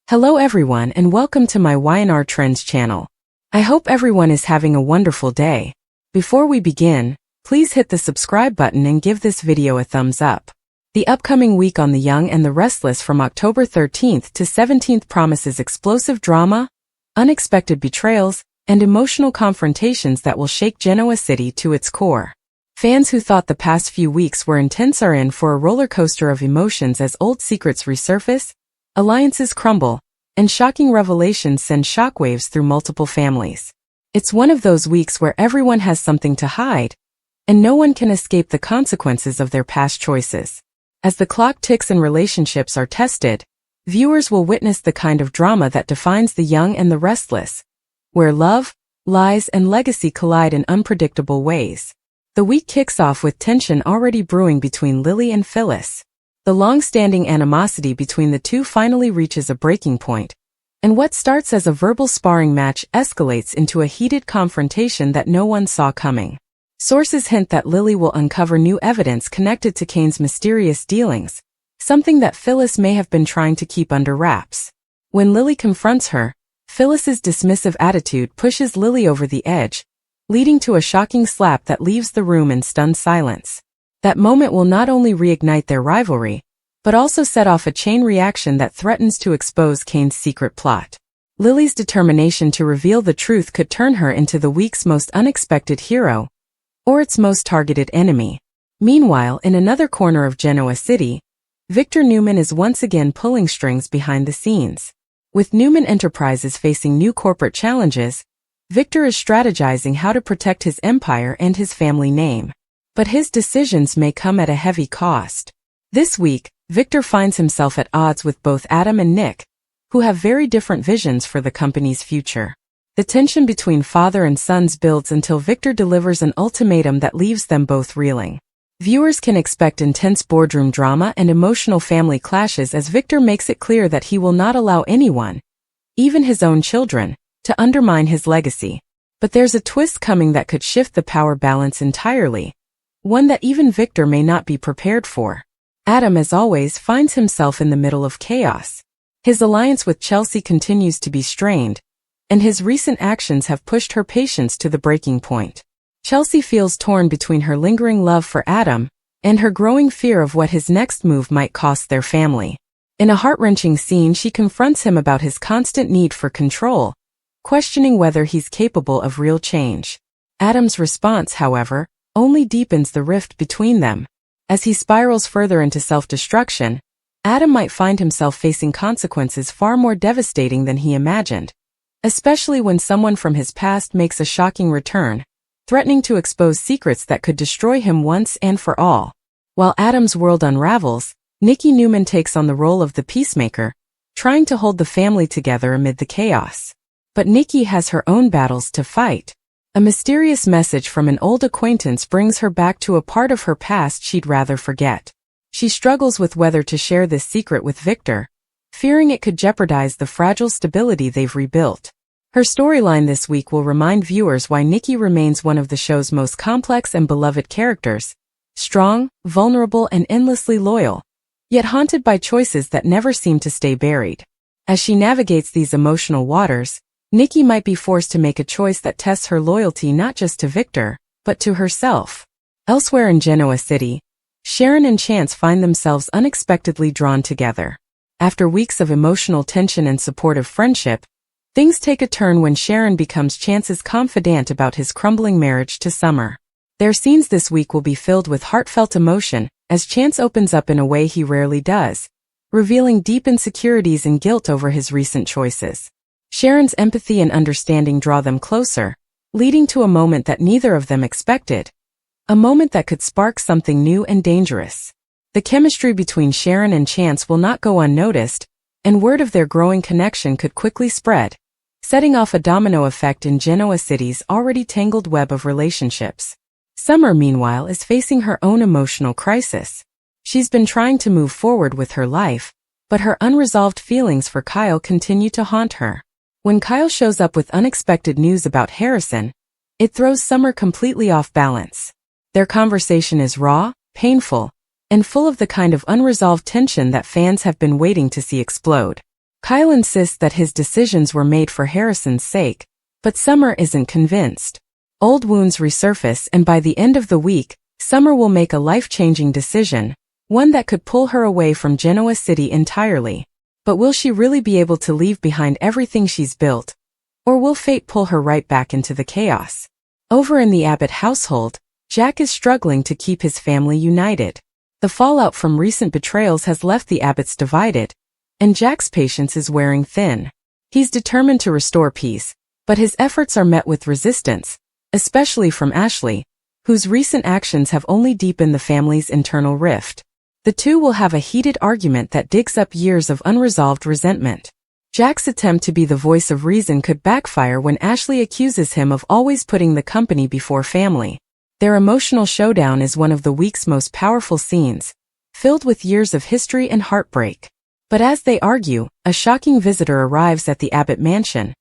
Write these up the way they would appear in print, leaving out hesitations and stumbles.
Hello everyone and welcome to my Y&R Trends channel. I hope everyone is having a wonderful day. Before we begin, please hit the subscribe button and give this video a thumbs up. The upcoming week on The Young and the Restless from October 13th to 17th promises explosive drama, unexpected betrayals, and emotional confrontations that will shake Genoa City to its core. Fans who thought the past few weeks were intense are in for a roller coaster of emotions as old secrets resurface, alliances crumble, and shocking revelations send shockwaves through multiple families. It's one of those weeks where everyone has something to hide, and no one can escape the consequences of their past choices. As the clock ticks and relationships are tested, viewers will witness the kind of drama that defines The Young and the Restless, where love, lies, and legacy collide in unpredictable ways. The week kicks off with tension already brewing between Lily and Phyllis. The long-standing animosity between the two finally reaches a breaking point, and what starts as a verbal sparring match escalates into a heated confrontation that no one saw coming. Sources hint that Lily will uncover new evidence connected to Kane's mysterious dealings, something that Phyllis may have been trying to keep under wraps. When Lily confronts her, Phyllis's dismissive attitude pushes Lily over the edge, leading to a shocking slap that leaves the room in stunned silence. That moment will not only reignite their rivalry, but also set off a chain reaction that threatens to expose Kane's secret plot. Lily's determination to reveal the truth could turn her into the week's most unexpected hero, or its most targeted enemy. Meanwhile, in another corner of Genoa City, Victor Newman is once again pulling strings behind the scenes. With Newman Enterprises facing new corporate challenges, Victor is strategizing how to protect his empire and his family name. But his decisions may come at a heavy cost. This week, Victor finds himself at odds with both Adam and Nick, who have very different visions for the company's future. The tension between father and sons builds until Victor delivers an ultimatum that leaves them both reeling. Viewers can expect intense boardroom drama and emotional family clashes as Victor makes it clear that he will not allow anyone, even his own children, to undermine his legacy. But there's a twist coming that could shift the power balance entirely, one that even Victor may not be prepared for. Adam, as always, finds himself in the middle of chaos. His alliance with Chelsea continues to be strained, and his recent actions have pushed her patience to the breaking point. Chelsea feels torn between her lingering love for Adam and her growing fear of what his next move might cost their family. In a heart-wrenching scene, she confronts him about his constant need for control, questioning whether he's capable of real change. Adam's response, however, only deepens the rift between them. As he spirals further into self-destruction, Adam might find himself facing consequences far more devastating than he imagined, especially when someone from his past makes a shocking return, threatening to expose secrets that could destroy him once and for all. While Adam's world unravels, Nikki Newman takes on the role of the peacemaker, trying to hold the family together amid the chaos. But Nikki has her own battles to fight. A mysterious message from an old acquaintance brings her back to a part of her past she'd rather forget. She struggles with whether to share this secret with Victor, fearing it could jeopardize the fragile stability they've rebuilt. Her storyline this week will remind viewers why Nikki remains one of the show's most complex and beloved characters, strong, vulnerable, and endlessly loyal, yet haunted by choices that never seem to stay buried. As she navigates these emotional waters, Nikki might be forced to make a choice that tests her loyalty not just to Victor, but to herself. Elsewhere in Genoa City, Sharon and Chance find themselves unexpectedly drawn together. After weeks of emotional tension and supportive friendship, things take a turn when Sharon becomes Chance's confidant about his crumbling marriage to Summer. Their scenes this week will be filled with heartfelt emotion, as Chance opens up in a way he rarely does, revealing deep insecurities and guilt over his recent choices. Sharon's empathy and understanding draw them closer, leading to a moment that neither of them expected, a moment that could spark something new and dangerous. The chemistry between Sharon and Chance will not go unnoticed, and word of their growing connection could quickly spread, setting off a domino effect in Genoa City's already tangled web of relationships. Summer, meanwhile, is facing her own emotional crisis. She's been trying to move forward with her life, but her unresolved feelings for Kyle continue to haunt her. When Kyle shows up with unexpected news about Harrison, it throws Summer completely off balance. Their conversation is raw, painful, and full of the kind of unresolved tension that fans have been waiting to see explode. Kyle insists that his decisions were made for Harrison's sake, but Summer isn't convinced. Old wounds resurface, and by the end of the week, Summer will make a life-changing decision, one that could pull her away from Genoa City entirely. But will she really be able to leave behind everything she's built? Or will fate pull her right back into the chaos? Over in the Abbott household, Jack is struggling to keep his family united. The fallout from recent betrayals has left the Abbotts divided, and Jack's patience is wearing thin. He's determined to restore peace, but his efforts are met with resistance, especially from Ashley, whose recent actions have only deepened the family's internal rift. The two will have a heated argument that digs up years of unresolved resentment. Jack's attempt to be the voice of reason could backfire when Ashley accuses him of always putting the company before family. Their emotional showdown is one of the week's most powerful scenes, filled with years of history and heartbreak. But as they argue, a shocking visitor arrives at the Abbott mansion,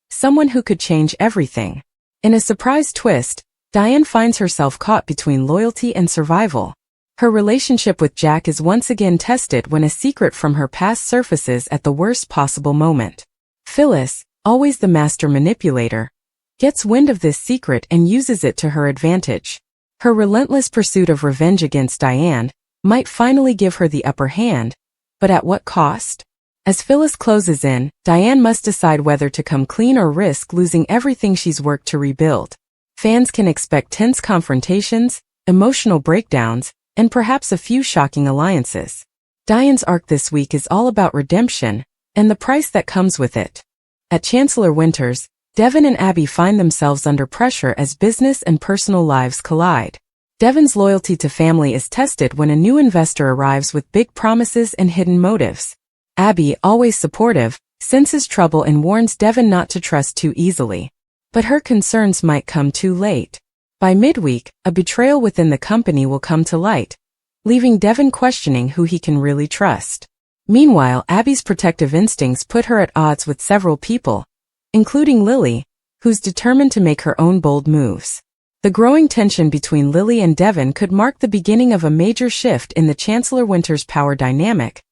someone who could change everything. In a surprise twist, Diane finds herself caught between loyalty and survival. Her relationship with Jack is once again tested when a secret from her past surfaces at the worst possible moment. Phyllis, always the master manipulator, gets wind of this secret and uses it to her advantage. Her relentless pursuit of revenge against Diane might finally give her the upper hand, but at what cost? As Phyllis closes in, Diane must decide whether to come clean or risk losing everything she's worked to rebuild. Fans can expect tense confrontations, emotional breakdowns, and perhaps a few shocking alliances. Diane's arc this week is all about redemption, and the price that comes with it. At Chancellor Winters, Devon and Abby find themselves under pressure as business and personal lives collide. Devon's loyalty to family is tested when a new investor arrives with big promises and hidden motives. Abby, always supportive, senses trouble and warns Devon not to trust too easily. But her concerns might come too late. By midweek, a betrayal within the company will come to light, leaving Devon questioning who he can really trust. Meanwhile, Abby's protective instincts put her at odds with several people, including Lily, who's determined to make her own bold moves. The growing tension between Lily and Devon could mark the beginning of a major shift in the Chancellor Winters power dynamic,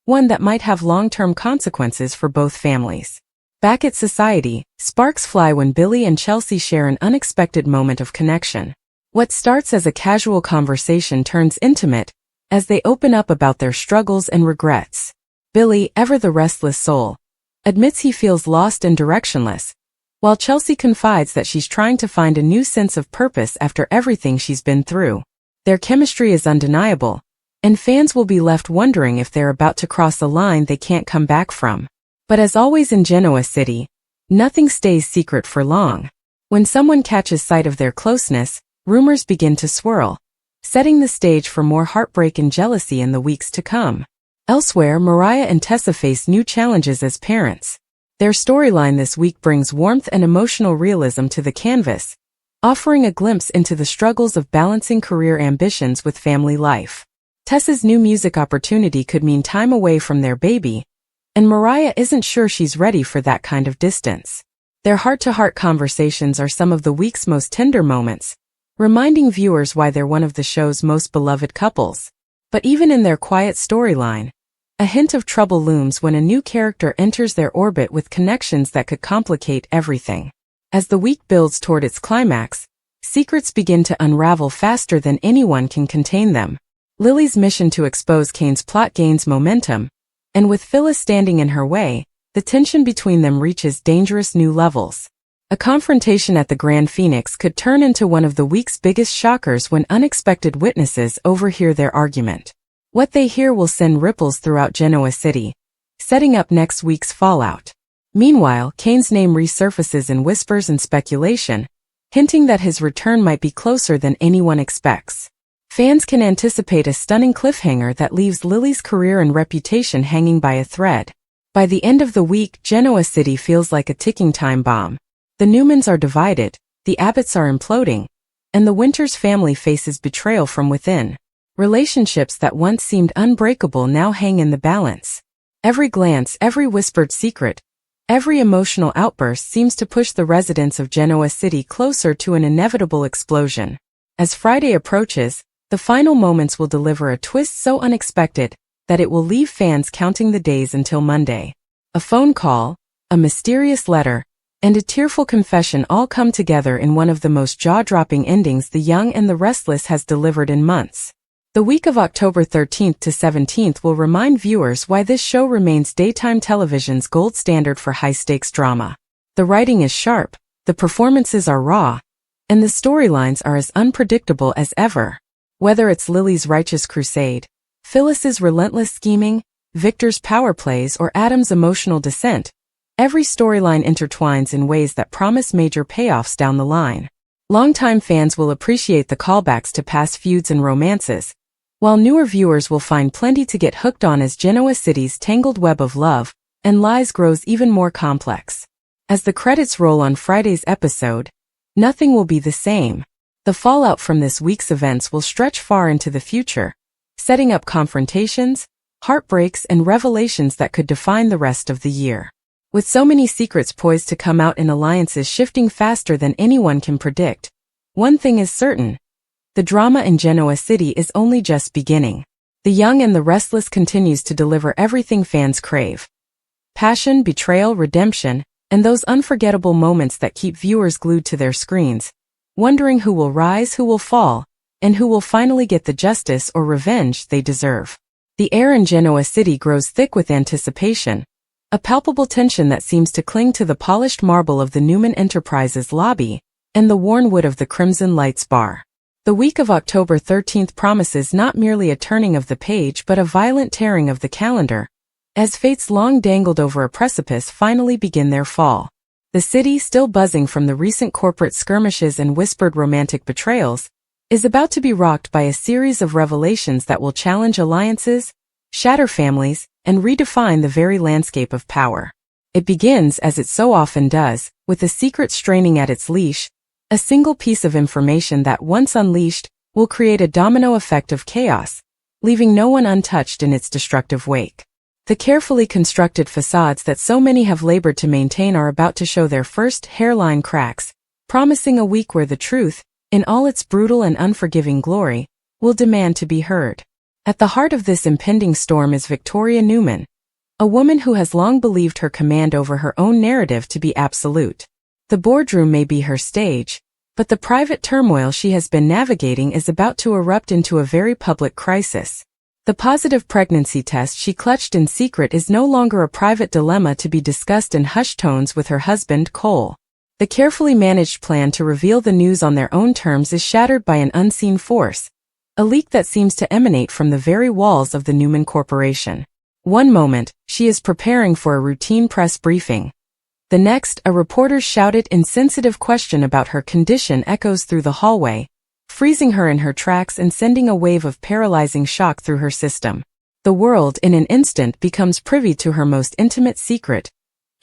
one that might have long-term consequences for both families. Back at Society, sparks fly when Billy and Chelsea share an unexpected moment of connection. What starts as a casual conversation turns intimate as they open up about their struggles and regrets. Billy, ever the restless soul, admits he feels lost and directionless, while Chelsea confides that she's trying to find a new sense of purpose after everything she's been through. Their chemistry is undeniable, and fans will be left wondering if they're about to cross a line they can't come back from. But as always in Genoa City, nothing stays secret for long. When someone catches sight of their closeness, rumors begin to swirl, setting the stage for more heartbreak and jealousy in the weeks to come. Elsewhere, Mariah and Tessa face new challenges as parents. Their storyline this week brings warmth and emotional realism to the canvas, offering a glimpse into the struggles of balancing career ambitions with family life. Tessa's new music opportunity could mean time away from their baby, and Mariah isn't sure she's ready for that kind of distance. Their heart-to-heart conversations are some of the week's most tender moments, reminding viewers why they're one of the show's most beloved couples. But even in their quiet storyline, a hint of trouble looms when a new character enters their orbit with connections that could complicate everything. As the week builds toward its climax, secrets begin to unravel faster than anyone can contain them. Lily's mission to expose Kane's plot gains momentum, and with Phyllis standing in her way, the tension between them reaches dangerous new levels. A confrontation at the Grand Phoenix could turn into one of the week's biggest shockers when unexpected witnesses overhear their argument. What they hear will send ripples throughout Genoa City, setting up next week's fallout. Meanwhile, Kane's name resurfaces in whispers and speculation, hinting that his return might be closer than anyone expects. Fans can anticipate a stunning cliffhanger that leaves Lily's career and reputation hanging by a thread. By the end of the week, Genoa City feels like a ticking time bomb. The Newmans are divided, the Abbotts are imploding, and the Winters family faces betrayal from within. Relationships that once seemed unbreakable now hang in the balance. Every glance, every whispered secret, every emotional outburst seems to push the residents of Genoa City closer to an inevitable explosion. As Friday approaches, the final moments will deliver a twist so unexpected that it will leave fans counting the days until Monday. A phone call, a mysterious letter, and a tearful confession all come together in one of the most jaw-dropping endings The Young and the Restless has delivered in months. The week of October 13th to 17th will remind viewers why this show remains daytime television's gold standard for high-stakes drama. The writing is sharp, the performances are raw, and the storylines are as unpredictable as ever. Whether it's Lily's righteous crusade, Phyllis's relentless scheming, Victor's power plays, or Adam's emotional descent, every storyline intertwines in ways that promise major payoffs down the line. Longtime fans will appreciate the callbacks to past feuds and romances, while newer viewers will find plenty to get hooked on as Genoa City's tangled web of love and lies grows even more complex. As the credits roll on Friday's episode, nothing will be the same. The fallout from this week's events will stretch far into the future, setting up confrontations, heartbreaks, and revelations that could define the rest of the year. With so many secrets poised to come out and alliances shifting faster than anyone can predict, one thing is certain: the drama in Genoa City is only just beginning. The Young and the Restless continues to deliver everything fans crave: passion, betrayal, redemption, and those unforgettable moments that keep viewers glued to their screens, wondering who will rise, who will fall, and who will finally get the justice or revenge they deserve. The air in Genoa City grows thick with anticipation, a palpable tension that seems to cling to the polished marble of the Newman Enterprises lobby and the worn wood of the Crimson Lights bar. The week of October 13th promises not merely a turning of the page but a violent tearing of the calendar, as fates long dangled over a precipice finally begin their fall. The city, still buzzing from the recent corporate skirmishes and whispered romantic betrayals, is about to be rocked by a series of revelations that will challenge alliances, shatter families, and redefine the very landscape of power. It begins, as it so often does, with a secret straining at its leash, a single piece of information that, once unleashed, will create a domino effect of chaos, leaving no one untouched in its destructive wake. The carefully constructed facades that so many have labored to maintain are about to show their first hairline cracks, promising a week where the truth, in all its brutal and unforgiving glory, will demand to be heard. At the heart of this impending storm is Victoria Newman, a woman who has long believed her command over her own narrative to be absolute. The boardroom may be her stage, but the private turmoil she has been navigating is about to erupt into a very public crisis. The positive pregnancy test she clutched in secret is no longer a private dilemma to be discussed in hushed tones with her husband, Cole. The carefully managed plan to reveal the news on their own terms is shattered by an unseen force, a leak that seems to emanate from the very walls of the Newman Corporation. One moment, she is preparing for a routine press briefing. The next, a reporter's shouted, insensitive question about her condition echoes through the hallway, freezing her in her tracks and sending a wave of paralyzing shock through her system. The world, in an instant, becomes privy to her most intimate secret,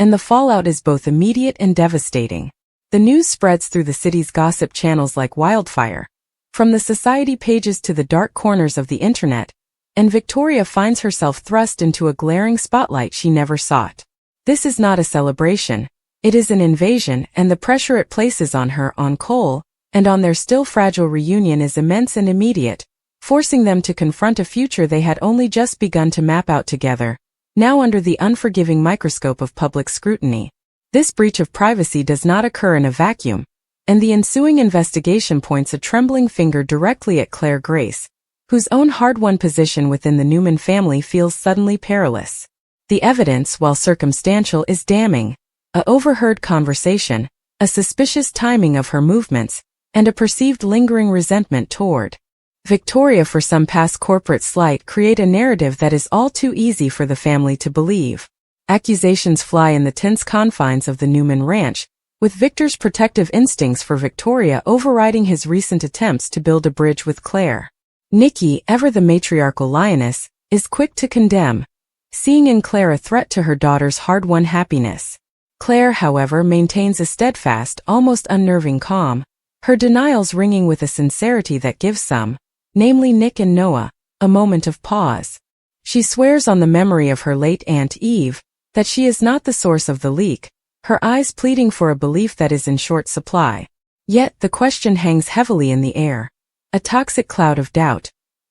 and the fallout is both immediate and devastating. The news spreads through the city's gossip channels like wildfire, from the society pages to the dark corners of the internet, and Victoria finds herself thrust into a glaring spotlight she never sought. This is not a celebration, it is an invasion, and the pressure it places on her, on Cole, and on their still fragile reunion is immense and immediate, forcing them to confront a future they had only just begun to map out together, now under the unforgiving microscope of public scrutiny. This breach of privacy does not occur in a vacuum, and the ensuing investigation points a trembling finger directly at Claire Grace, whose own hard-won position within the Newman family feels suddenly perilous. The evidence, while circumstantial, is damning: a overheard conversation, a suspicious timing of her movements, and a perceived lingering resentment toward Victoria for some past corporate slight create a narrative that is all too easy for the family to believe. Accusations fly in the tense confines of the Newman ranch, with Victor's protective instincts for Victoria overriding his recent attempts to build a bridge with Claire. Nikki, ever the matriarchal lioness, is quick to condemn, seeing in Claire a threat to her daughter's hard-won happiness. Claire, however, maintains a steadfast, almost unnerving calm, her denials ringing with a sincerity that gives some, namely Nick and Noah, a moment of pause. She swears on the memory of her late Aunt Eve that she is not the source of the leak, her eyes pleading for a belief that is in short supply. Yet the question hangs heavily in the air, a toxic cloud of doubt.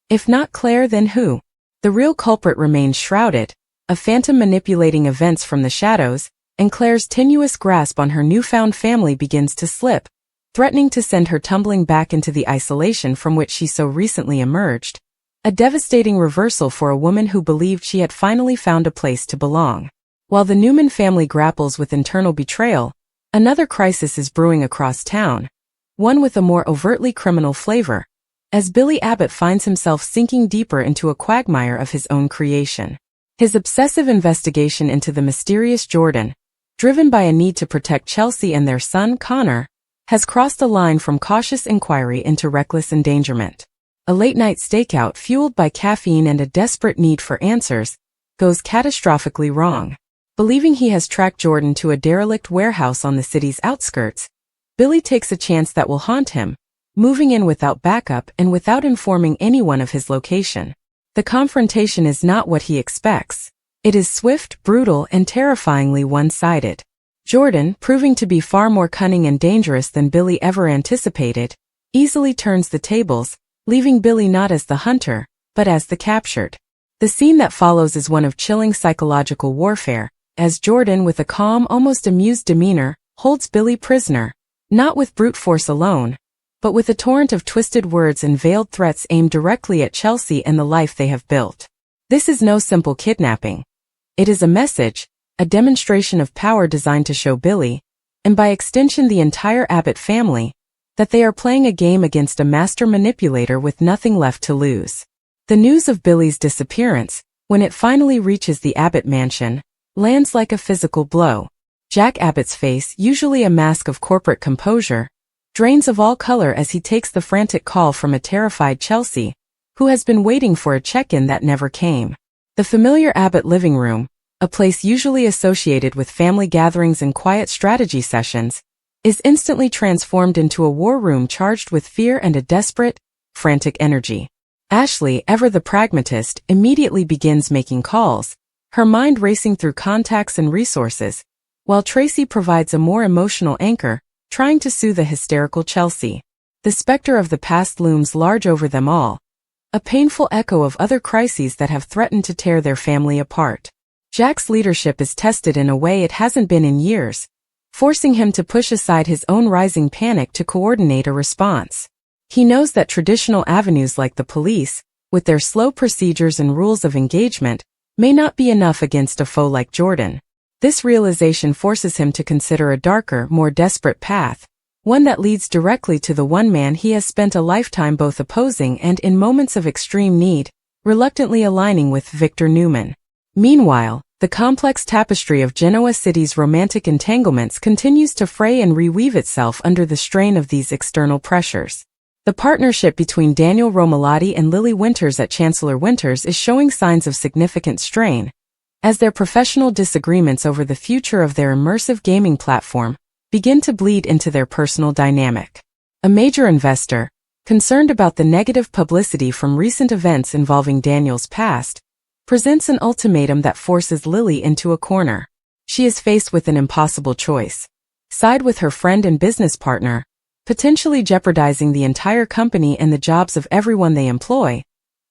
If not Claire, then who? The real culprit remains shrouded, a phantom manipulating events from the shadows, and Claire's tenuous grasp on her newfound family begins to slip, threatening to send her tumbling back into the isolation from which she so recently emerged, a devastating reversal for a woman who believed she had finally found a place to belong. While the Newman family grapples with internal betrayal, another crisis is brewing across town, one with a more overtly criminal flavor, as Billy Abbott finds himself sinking deeper into a quagmire of his own creation. His obsessive investigation into the mysterious Jordan, driven by a need to protect Chelsea and their son, Connor, has crossed a line from cautious inquiry into reckless endangerment. A late-night stakeout fueled by caffeine and a desperate need for answers goes catastrophically wrong. Believing he has tracked Jordan to a derelict warehouse on the city's outskirts, Billy takes a chance that will haunt him, moving in without backup and without informing anyone of his location. The confrontation is not what he expects. It is swift, brutal, and terrifyingly one-sided. Jordan, proving to be far more cunning and dangerous than Billy ever anticipated, easily turns the tables, leaving Billy not as the hunter, but as the captured. The scene that follows is one of chilling psychological warfare, as Jordan, with a calm, almost amused demeanor, holds Billy prisoner, not with brute force alone, but with a torrent of twisted words and veiled threats aimed directly at Chelsea and the life they have built. This is no simple kidnapping. It is a message, a demonstration of power designed to show Billy, and by extension the entire Abbott family, that they are playing a game against a master manipulator with nothing left to lose. The news of Billy's disappearance, when it finally reaches the Abbott mansion, lands like a physical blow. Jack Abbott's face, usually a mask of corporate composure, drains of all color as he takes the frantic call from a terrified Chelsea, who has been waiting for a check-in that never came. The familiar Abbott living room, a place usually associated with family gatherings and quiet strategy sessions, is instantly transformed into a war room charged with fear and a desperate, frantic energy. Ashley, ever the pragmatist, immediately begins making calls, her mind racing through contacts and resources, while Tracy provides a more emotional anchor, trying to soothe the hysterical Chelsea. The specter of the past looms large over them all, a painful echo of other crises that have threatened to tear their family apart. Jack's leadership is tested in a way it hasn't been in years, forcing him to push aside his own rising panic to coordinate a response. He knows that traditional avenues like the police, with their slow procedures and rules of engagement, may not be enough against a foe like Jordan. This realization forces him to consider a darker, more desperate path, one that leads directly to the one man he has spent a lifetime both opposing and, in moments of extreme need, reluctantly aligning with: Victor Newman. Meanwhile, the complex tapestry of Genoa City's romantic entanglements continues to fray and reweave itself under the strain of these external pressures. The partnership between Daniel Romalotti and Lily Winters at Chancellor Winters is showing signs of significant strain, as their professional disagreements over the future of their immersive gaming platform begin to bleed into their personal dynamic. A major investor, concerned about the negative publicity from recent events involving Daniel's past, presents an ultimatum that forces Lily into a corner. She is faced with an impossible choice: side with her friend and business partner, potentially jeopardizing the entire company and the jobs of everyone they employ,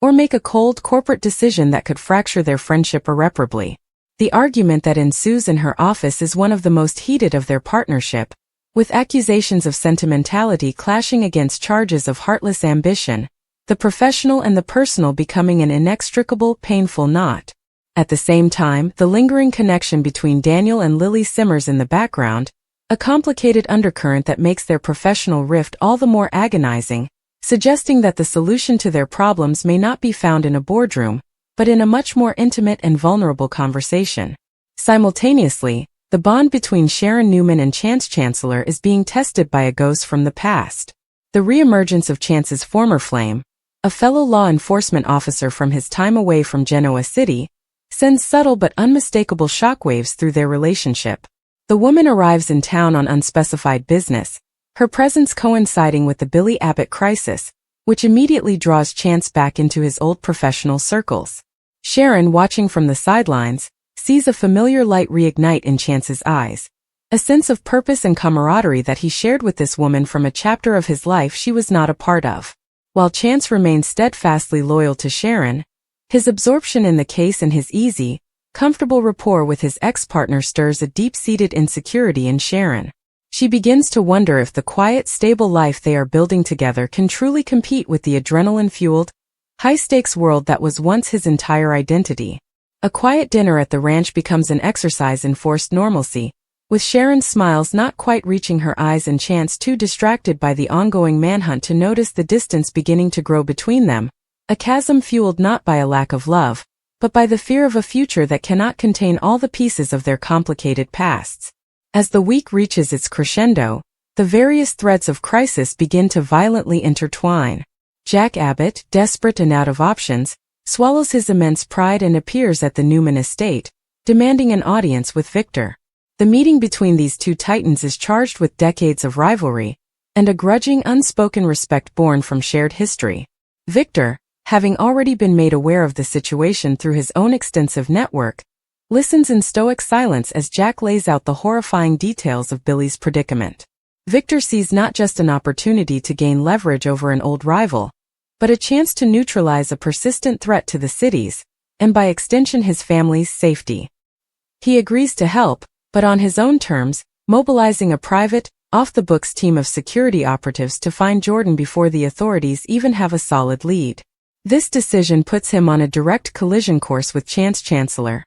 or make a cold corporate decision that could fracture their friendship irreparably. The argument that ensues in her office is one of the most heated of their partnership, with accusations of sentimentality clashing against charges of heartless ambition, the professional and the personal becoming an inextricable, painful knot. At the same time, the lingering connection between Daniel and Lily simmers in the background, a complicated undercurrent that makes their professional rift all the more agonizing, suggesting that the solution to their problems may not be found in a boardroom, but in a much more intimate and vulnerable conversation. Simultaneously, the bond between Sharon Newman and Chance Chancellor is being tested by a ghost from the past. The reemergence of Chance's former flame, a fellow law enforcement officer from his time away from Genoa City, sends subtle but unmistakable shockwaves through their relationship. The woman arrives in town on unspecified business, her presence coinciding with the Billy Abbott crisis, which immediately draws Chance back into his old professional circles. Sharon, watching from the sidelines, sees a familiar light reignite in Chance's eyes, a sense of purpose and camaraderie that he shared with this woman from a chapter of his life she was not a part of. While Chance remains steadfastly loyal to Sharon, his absorption in the case and his easy, comfortable rapport with his ex-partner stirs a deep-seated insecurity in Sharon. She begins to wonder if the quiet, stable life they are building together can truly compete with the adrenaline-fueled, high-stakes world that was once his entire identity. A quiet dinner at the ranch becomes an exercise in forced normalcy, with Sharon's smiles not quite reaching her eyes and Chance too distracted by the ongoing manhunt to notice the distance beginning to grow between them, a chasm fueled not by a lack of love, but by the fear of a future that cannot contain all the pieces of their complicated pasts. As the week reaches its crescendo, the various threads of crisis begin to violently intertwine. Jack Abbott, desperate and out of options, swallows his immense pride and appears at the Newman estate, demanding an audience with Victor. The meeting between these two titans is charged with decades of rivalry, and a grudging unspoken respect born from shared history. Victor, having already been made aware of the situation through his own extensive network, listens in stoic silence as Jack lays out the horrifying details of Billy's predicament. Victor sees not just an opportunity to gain leverage over an old rival, but a chance to neutralize a persistent threat to the city's, and by extension his family's, safety. He agrees to help, but on his own terms, mobilizing a private, off-the-books team of security operatives to find Jordan before the authorities even have a solid lead. This decision puts him on a direct collision course with Chance Chancellor,